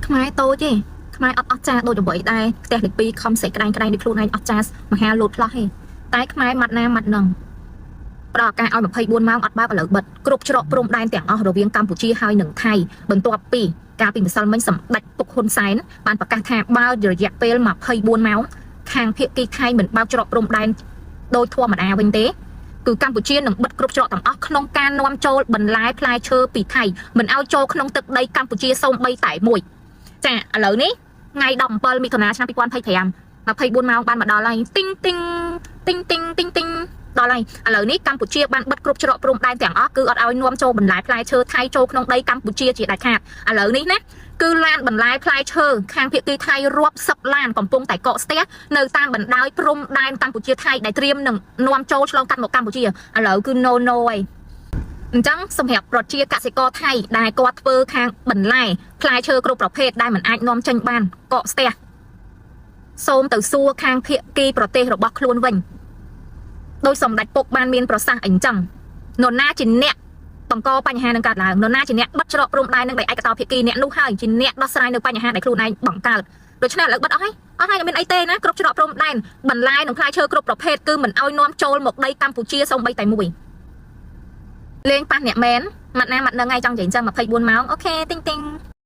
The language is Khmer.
ខ្មែរតូចទេខ្មែរអត់ចាដូចអ្វីដែរផ្ទះលេខ2ខំសេក្តាញ់ក្តាញ់ដូចខ្លួនឯងអត់ចាមហាលោតផ្លោះទេតែខ្មែរម៉ាត់ណាម៉ាត់នឹងផ្ដល់ឱកាសឲ្យ24ម៉ោងអត់បើកឥឡូវបិទគ្រប់ច្រកព្រំដែនទាំងអស់រវាងកម្ពុជាហើយនិងថៃបន្ទាប់ពីកាលពីម្សិលមិញសម្ដេចពុកហ៊ុនសែនបានប្រកាសថាបើរយៈពេល24ម៉ោងខាងភៀកគីថៃមិនបើកច្រកព្រំដែនដោយធម្មតាវិញទេគឺកម្ពុជានឹងបិទគ្រប់ច្រកទាំងអស់ក្នុងការនាំចូលបន្លែផ្លែឈើពីថៃមិនឲ្យចូលក្នុងទឹកដីកម្ពុជាសូម្បីតែមួយចាឥឡូវនេះថ្ងៃ17មិថុនាឆ្នាំ2025 24ម៉ោងបានមកដល់ហើយទីងទីងទីងទីងទីងទីងដល់ហើយឥឡូវនេះកម្ពុជាបានបិទគ្រប់ច្រកព្រំដែនទាំងអស់គឺអត់ឲ្យនាំចូលបន្លែផ្លែឈើថៃចូលក្នុងដីកម្ពុជាជាដាច់ខាតឥឡូវនេះណាគឺឡានបន្លែផ្លែឈើខាងភាគីថៃរាប់សិបឡានកំពុងតែកកស្ទះនៅតាមបណ្ដោយព្រំដែនកម្ពុជាថៃដែលត្រៀមនឹងនាំចូលឆ្លងកាត់មកកម្ពុជាឥឡូវគឺ no ហើយអញ្ចឹងសម្រាប់ប្រជាកសិករថៃដែលគាត់ធ្វើខាងបន្លែផ្លែឈើគ្រប់ប្រភេទដែលមិនអាចនាំចេញបានកកស្ទះសូមទៅសួរខាងភាគីប្រទេសរបស់ខ្លួនវិញដោយសម្ដេចពុកបានមានប្រសាសន៍អីចឹងនរណាជាអ្នកបង្កបញ្ហានឹងកើតឡើងនរណាជាអ្នកបិទច្រកព្រំដែននឹងដោយឯកតោភាគីអ្នកនោះហើយជាអ្នកដោះស្រាយនៅបញ្ហាដែលខ្លួនឯងបង្កើតដូច្នេះឥឡូវបិទអស់ហើយមានអីទេណាគ្រប់ច្រកព្រំដែនបន្លែនិងផ្លែឈើគ្រប់ប្រភេទគឺមិនឲ្យនាំចូលមកដីកម្ពុជាសូម្បីតែមួយលេងប៉ះអ្នកមែនម៉ាត់ណាម៉ាត់នឹងឯងចង់និយាយចឹង24ម៉ោងអូខេទីងទីង